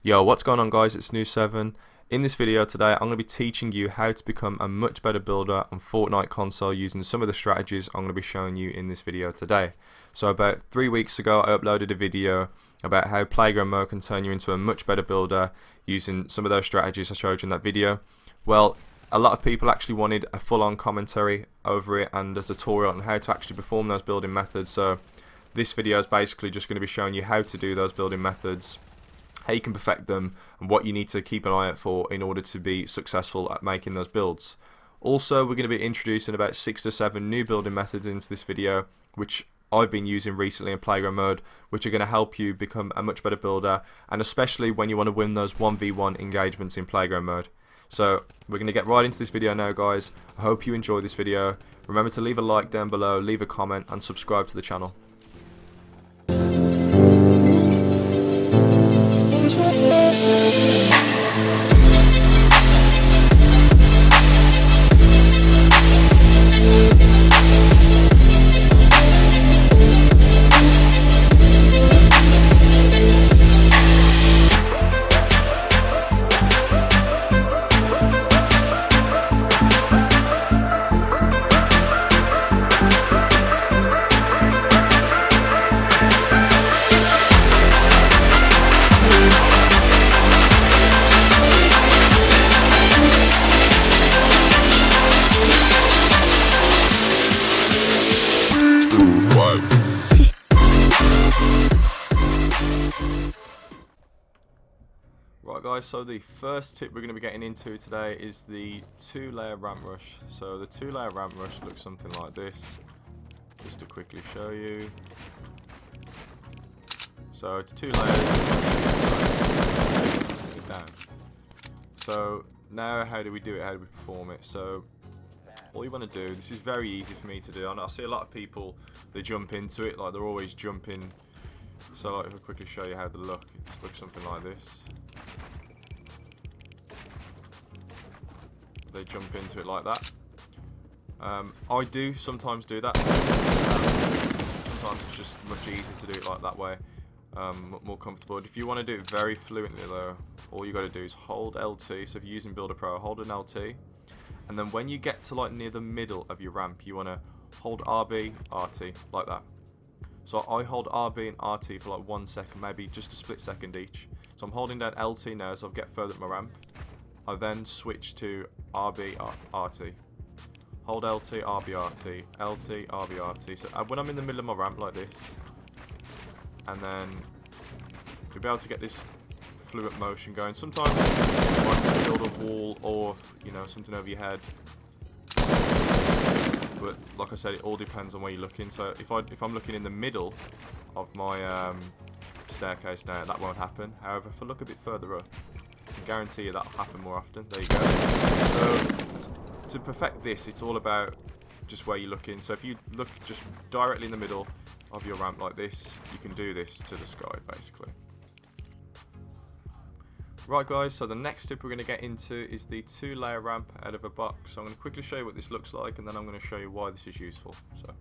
Yo, what's going on guys, it's New7. In this video today, I'm going to be teaching you how to become a much better builder on Fortnite console using some of the strategies I'm going to be showing you in this video today. So about 3 weeks ago, I uploaded a video about how Playground mode can turn you into a much better builder using some of those strategies I showed you in that video. Well, a lot of people actually wanted a full-on commentary over it and a tutorial on how to actually perform those building methods. So this video is basically just going to be showing you how to do those building methods, how you can perfect them, and what you need to keep an eye out for in order to be successful at making those builds. Also, we're going to be introducing about 6 to 7 new building methods into this video, which I've been using recently in Playground mode, which are going to help you become a much better builder, and especially when you want to win those 1v1 engagements in Playground mode. So we're going to get right into this video now, guys. I hope you enjoy this video. Remember to leave a like down below, leave a comment, and subscribe to the channel. Right guys, so the first tip we're going to be getting into today is the 2-layer ramp rush. So the 2-layer ramp rush looks something like this, just to quickly show you. So it's 2 layers down. So now how do we do it, how do we perform it? So all you want to do, this is very easy for me to do, and I see a lot of people, they jump into it, like they're always jumping. So like, if I quickly show you how they look, it looks something like this. They jump into it like that. I do sometimes do that. Sometimes it's just much easier to do it like that way, more comfortable. If you want to do it very fluently though, all you got to do is hold LT. So if you're using Builder Pro, hold an LT, and then when you get to like near the middle of your ramp, you want to hold RB, RT like that. So I hold RB and RT for like 1 second, maybe just a split second each. So I'm holding down LT now, so I'll get further up my ramp. I then switch to RB, RT. Hold LT, RB, RT. LT, RB, RT. So when I'm in the middle of my ramp like this, and then you'll be able to get this fluid motion going. Sometimes you might build a wall or, you know, something over your head. But like I said, it all depends on where you're looking. So if I'm looking in the middle of my staircase now, that won't happen. However, if I look a bit further up, I guarantee you that'll happen more often. There you go. So to perfect this, it's all about just where you're looking. So if you look just directly in the middle of your ramp like this, you can do this to the sky basically. Right guys, so the next tip we're going to get into is the 2-layer ramp out of a box. So I'm going to quickly show you what this looks like, and then I'm going to show you why this is useful. So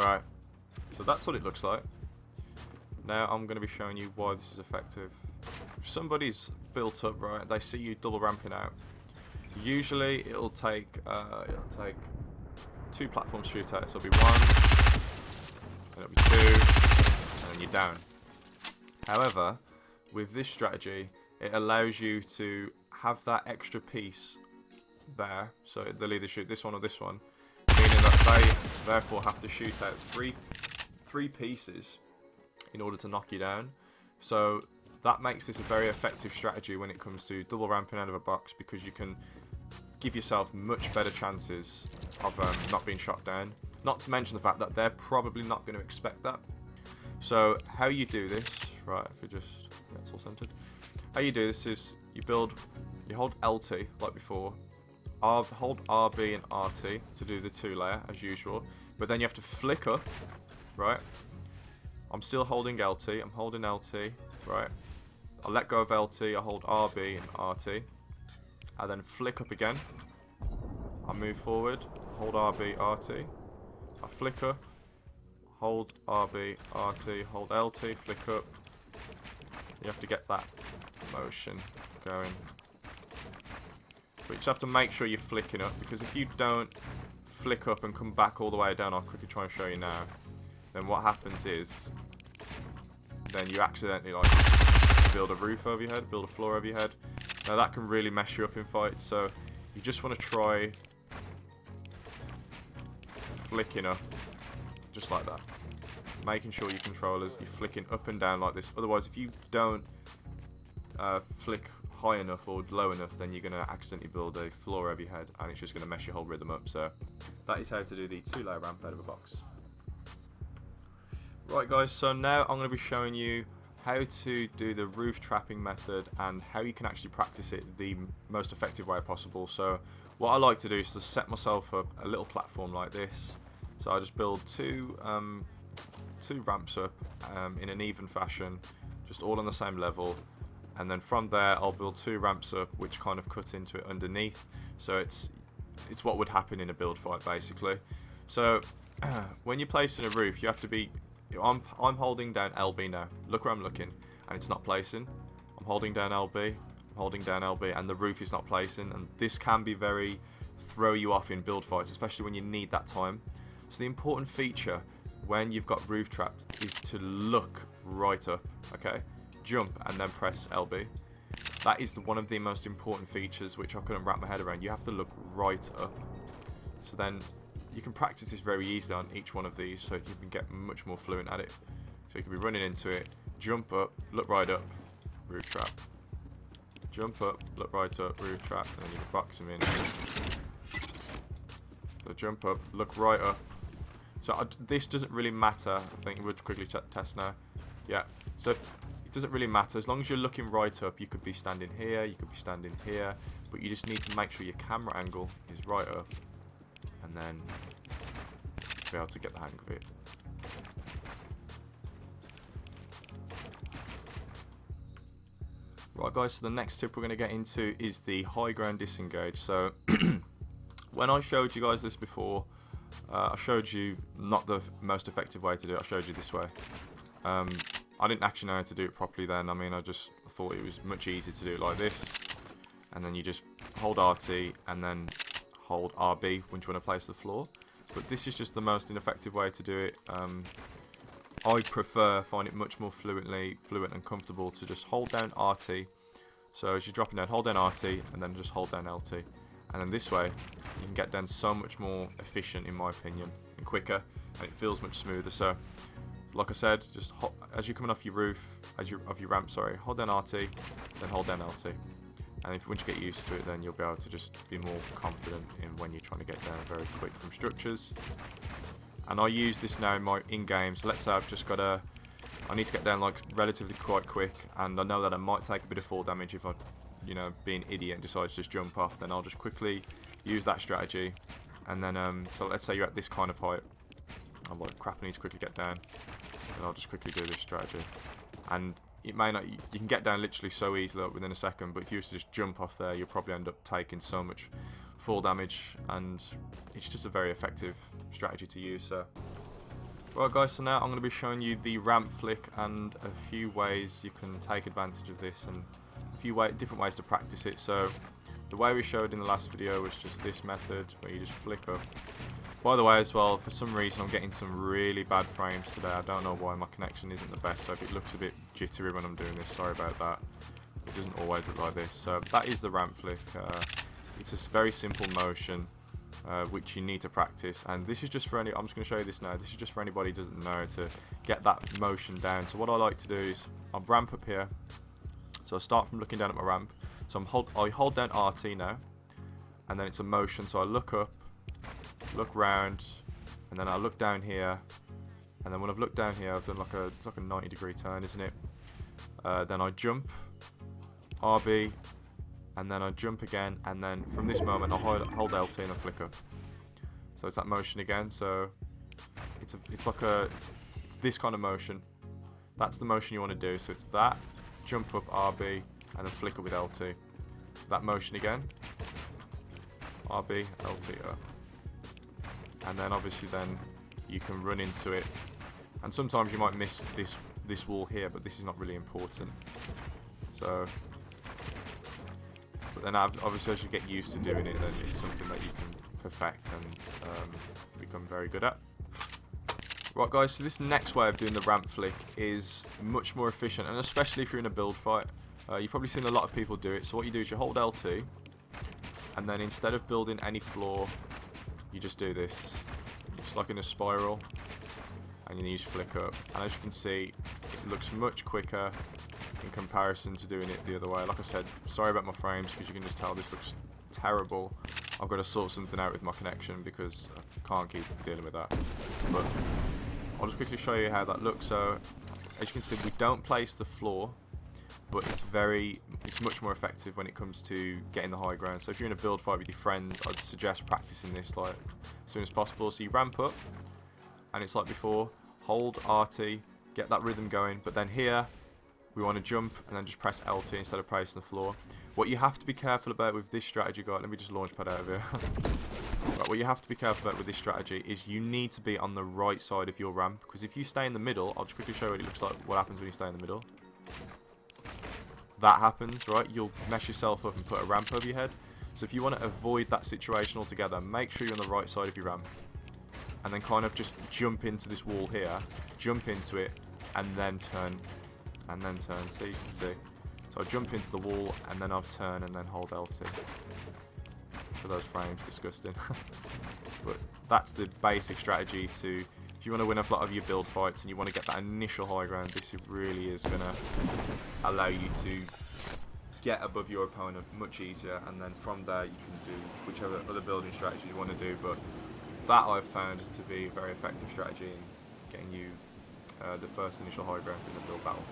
right, so that's what it looks like. Now I'm going to be showing you why this is effective. If somebody's built up, right, they see you double ramping out, usually it'll take 2 platforms shoot out. So it'll be 1, and it'll be 2, and then you're down. However, with this strategy, it allows you to have that extra piece there. So they'll either shoot this one or this one, meaning that they therefore have to shoot out three pieces in order to knock you down. So that makes this a very effective strategy when it comes to double ramping out of a box, because you can give yourself much better chances of not being shot down. Not to mention the fact that they're probably not going to expect that. So how you do this, right, if you just, yeah, it's all centered. How you do this is you hold LT like before, hold RB and RT to do the 2-layer as usual, but then you have to flick up, right? I'm still holding LT, I'm holding LT, right? I let go of LT, I hold RB and RT. I then flick up again. move forward, hold RB, RT. I flick up, hold RB, RT, hold LT, flick up. You have to get that motion going. But you just have to make sure you're flicking up, because if you don't flick up and come back all the way down, I'll quickly try and show you now, then what happens is, then you accidentally like build a roof over your head, build a floor over your head. Now that can really mess you up in fights, so you just want to try flicking up, just like that. Making sure your controllers, you're flicking up and down like this. Otherwise, if you don't flick high enough or low enough, then you're going to accidentally build a floor over your head, and it's just going to mess your whole rhythm up. So that is how to do the 2-layer ramp out of a box. Right guys, so now I'm going to be showing you how to do the roof trapping method and how you can actually practice it the most effective way possible. So what I like to do is to set myself up a little platform like this. So I just build two ramps up in an even fashion, just all on the same level, and then from there I'll build 2 ramps up which kind of cut into it underneath. So it's what would happen in a build fight basically. So when you're placing a roof, you have to be, I'm holding down LB now. Look where I'm looking, and it's not placing. I'm holding down LB, I'm holding down LB, and the roof is not placing. And this can be very throw you off in build fights, especially when you need that time. So the important feature when you've got roof trapped is to look right up. Okay, jump and then press LB. That is one of the most important features which I couldn't wrap my head around. You have to look right up. So then you can practice this very easily on each one of these, so you can get much more fluent at it. So you can be running into it, jump up, look right up, roof trap. Jump up, look right up, roof trap, and then you can box them in. So jump up, look right up. So this doesn't really matter. I think we'll quickly test now. Yeah, so it doesn't really matter. As long as you're looking right up, you could be standing here, you could be standing here, but you just need to make sure your camera angle is right up, and then be able to get the hang of it. Right guys, so the next tip we're going to get into is the high ground disengage. So when I showed you guys this before, I showed you not the most effective way to do it. I showed you this way. I didn't actually know how to do it properly then. I mean, I just thought it was much easier to do it like this, and then you just hold RT and then hold RB when you want to place the floor. But this is just the most ineffective way to do it. I find it much more fluent and comfortable to just hold down RT. So as you're dropping down, hold down RT and then just hold down LT. And then this way, you can get down so much more efficient, in my opinion, and quicker, and it feels much smoother. So, like I said, just as you're coming off your roof, of your ramp, sorry, hold down RT, then hold down LT. And once you get used to it, then you'll be able to just be more confident in when you're trying to get down very quick from structures. And I use this now in game. So let's say I've just got I need to get down like relatively quite quick, and I know that I might take a bit of fall damage if I, being an idiot and decide to just jump off. Then I'll just quickly use that strategy, and then so let's say you're at this kind of height. I'm like, crap, I need to quickly get down, and I'll just quickly do this strategy. And it may not, you can get down literally so easily within a second, but if you were to just jump off there, you'll probably end up taking so much fall damage, and it's just a very effective strategy to use. So right guys, so now I'm going to be showing you the ramp flick and a few ways you can take advantage of this, and a few different ways to practice it. So the way we showed in the last video was just this method where you just flick up. By the way as well, for some reason I'm getting some really bad frames today. I don't know why, my connection isn't the best, so if it looks a bit jittery when I'm doing this, sorry about that. It doesn't always look like this. So that is the ramp flick. It's a very simple motion which you need to practice, and this is just for I'm just going to show you this now. This is just for anybody who doesn't know to get that motion down. So what I like to do is I'll ramp up here. So I start from looking down at my ramp. So I hold down RT now, and then it's a motion. So I look up, look round, and then I look down here, and then when I've looked down here, I've done it's like a 90-degree turn, isn't it? Then I jump, RB, and then I jump again, and then from this moment I hold LT and I flick up. So it's that motion again. So it's this kind of motion. That's the motion you want to do. So it's that, jump up RB, and then flick up with LT. That motion again. RB, LT, up. And then obviously then you can run into it. And sometimes you might miss this wall here, but this is not really important. So, but then obviously as you get used to doing it, then it's something that you can perfect and become very good at. Right guys, so this next way of doing the ramp flick is much more efficient, and especially if you're in a build fight. You've probably seen a lot of people do it. So what you do is you hold LT, and then instead of building any floor, you just do this. It's like in a spiral, and you just flick up. And as you can see, it looks much quicker in comparison to doing it the other way. Like I said, sorry about my frames, because you can just tell this looks terrible. I've got to sort something out with my connection because I can't keep dealing with that. But I'll just quickly show you how that looks. So as you can see, we don't place the floor, but it's much more effective when it comes to getting the high ground. So if you're in a build fight with your friends, I'd suggest practicing this like as soon as possible. So you ramp up, and it's like before, hold RT, get that rhythm going, but then here we want to jump and then just press LT instead of pressing the floor. What you have to be careful about with this strategy, guys, let me just launch pad out of here. Right, what you have to be careful about with this strategy is you need to be on the right side of your ramp, because if you stay in the middle, I'll just quickly show you what it looks like, what happens when you stay in the middle. That happens, right? You'll mess yourself up and put a ramp over your head. So if you want to avoid that situation altogether, make sure you're on the right side of your ramp. And then kind of just jump into this wall here, jump into it, and then turn. And then turn, so you can see. So I jump into the wall, and then I'll turn, and then hold LT. For those frames, disgusting. But that's the basic strategy to, if you want to win a lot of your build fights, and you want to get that initial high ground, this really is going to allow you to get above your opponent much easier, and then from there you can do whichever other building strategy you want to do. But that I've found to be a very effective strategy in getting you the first initial high ground in a build battle.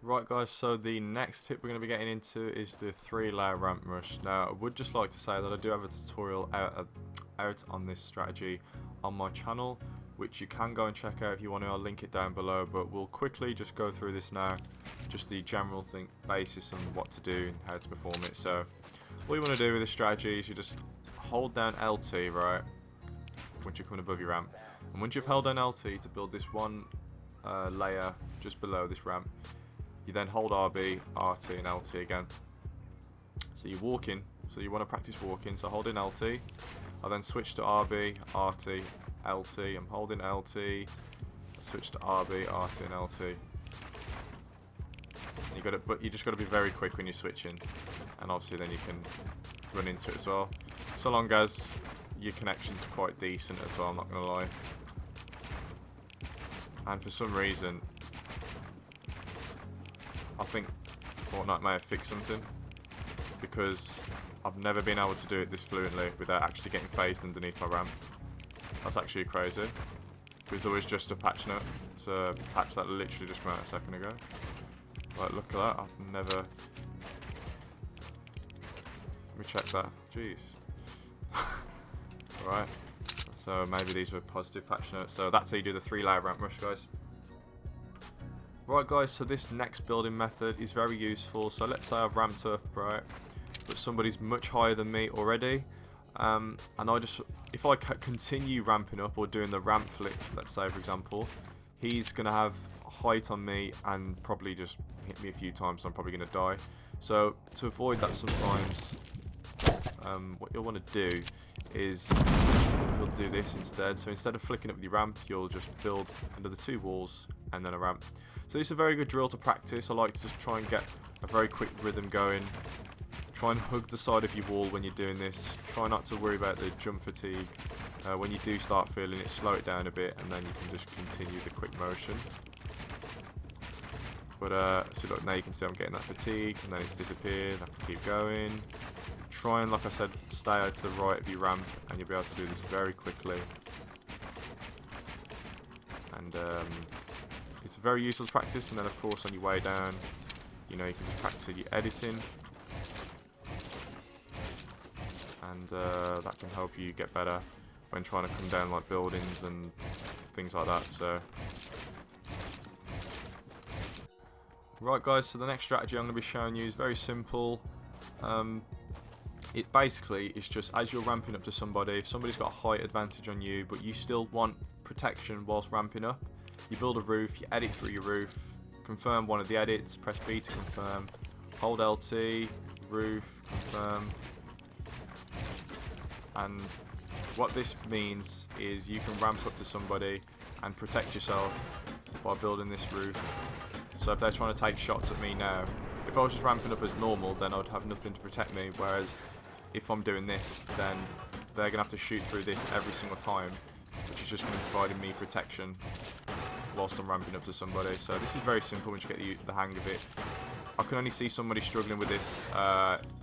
Right guys, so the next tip we're going to be getting into is the 3-layer ramp rush. Now I would just like to say that I do have a tutorial out on this strategy on my channel, which you can go and check out if you want to. I'll link it down below, but we'll quickly just go through this now, just the general basis on what to do and how to perform it. So what you want to do with this strategy is you just hold down LT, right, once you're coming above your ramp, and once you've held down LT to build this one layer just below this ramp, you then hold RB, RT and LT again. So you're walking, so you want to practice walking, so hold in LT. I then switch to RB, RT, LT, I'm holding LT, I switch to RB, RT and LT. And but you just got to be very quick when you're switching, and obviously then you can run into it as well. So long as your connection's quite decent as well, I'm not going to lie. And for some reason, I think Fortnite may have fixed something, because I've never been able to do it this fluently without actually getting phased underneath my ramp. That's actually crazy, because there was just a patch note. It's a patch that literally just came out a second ago. Like, look at that, I've never... Let me check that, jeez. Alright, so maybe these were positive patch notes. So that's how you do the 3-layer ramp rush, guys. Right guys, so this next building method is very useful. So let's say I've ramped up, right, but somebody's much higher than me already, and if I continue ramping up or doing the ramp flick, let's say for example, he's going to have height on me and probably just hit me a few times, so I'm probably going to die. So to avoid that sometimes, what you'll want to do is you'll do this instead. So instead of flicking up with your ramp, you'll just build under the 2 walls and then a ramp. So this is a very good drill to practice. I like to just try and get a very quick rhythm going. Try and hug the side of your wall when you're doing this. Try not to worry about the jump fatigue. When you do start feeling it, slow it down a bit, and then you can just continue the quick motion. But so look, now you can see I'm getting that fatigue, and then it's disappeared. I can keep going. Try and, like I said, stay out to the right of your ramp, and you'll be able to do this very quickly. And it's very useful to practice. And then of course on your way down, you know, you can just practice your editing, and that can help you get better when trying to come down like buildings and things like that. So right guys, so the next strategy I'm going to be showing you is very simple. it basically is just as you're ramping up to somebody, if somebody's got a height advantage on you but you still want protection whilst ramping up, you build a roof, you edit through your roof, confirm one of the edits, press B to confirm, hold LT, roof, confirm, and what this means is you can ramp up to somebody and protect yourself by building this roof. So if they're trying to take shots at me now, if I was just ramping up as normal, then I'd have nothing to protect me, whereas if I'm doing this, then they're going to have to shoot through this every single time, which is just going to be providing me protection whilst I'm ramping up to somebody. So this is very simple once you get the hang of it. I can only see somebody struggling with this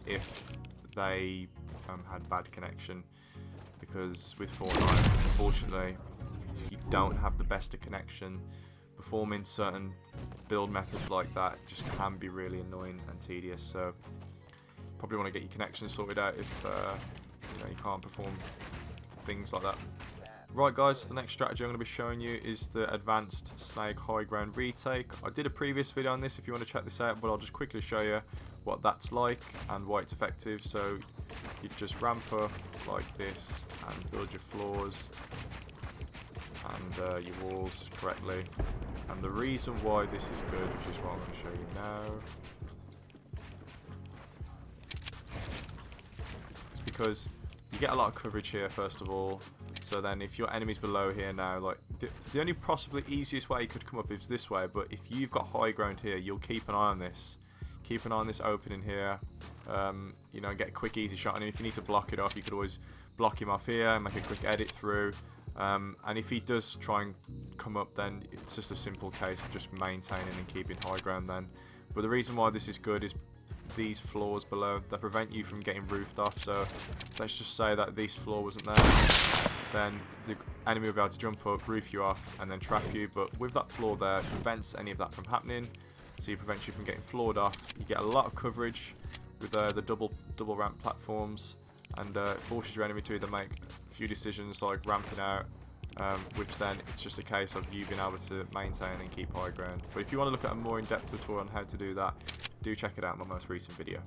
if they had bad connection, because with Fortnite, unfortunately, you don't have the best of connection. Performing certain build methods like that just can be really annoying and tedious, so probably want to get your connection sorted out if you can't perform things like that. Right guys, the next strategy I'm going to be showing you is the advanced snake high ground retake. I did a previous video on this if you want to check this out, but I'll just quickly show you what that's like and why it's effective. So you just ramp up like this and build your floors and your walls correctly. And the reason why this is good, which is what I'm going to show you now, is because you get a lot of coverage here first of all. So then if your enemy's below here now, like the only possibly easiest way you could come up is this way, but if you've got high ground here, you'll keep an eye on this. Keep an eye on this opening here, get a quick easy shot, and if you need to block it off, you could always block him off here and make a quick edit through. And if he does try and come up, then it's just a simple case of just maintaining and keeping high ground then. But the reason why this is good is these floors below, they prevent you from getting roofed off. So let's just say that this floor wasn't there, then the enemy will be able to jump up, roof you off, and then trap you. But with that floor there, it prevents any of that from happening. So it prevents you from getting floored off. You get a lot of coverage with the double ramp platforms, and it forces your enemy to either make a few decisions like ramping out, which then it's just a case of you being able to maintain and keep high ground. But if you want to look at a more in-depth tutorial on how to do that, do check it out in my most recent video.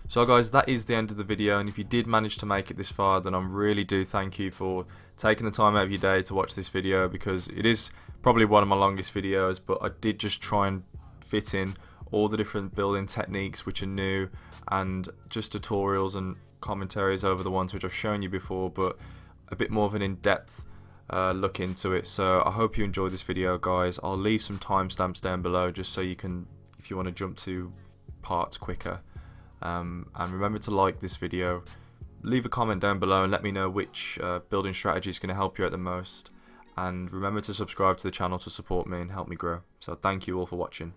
So guys, that is the end of the video, and if you did manage to make it this far, then I really do thank you for taking the time out of your day to watch this video, because it is probably one of my longest videos, but I did just try and fit in all the different building techniques which are new, and just tutorials and commentaries over the ones which I've shown you before, but a bit more of an in-depth look into it. So I hope you enjoyed this video guys. I'll leave some timestamps down below just so you can, if you want to jump to parts quicker. And remember to like this video, leave a comment down below and let me know which building strategy is going to help you out the most, and remember to subscribe to the channel to support me and help me grow. So thank you all for watching.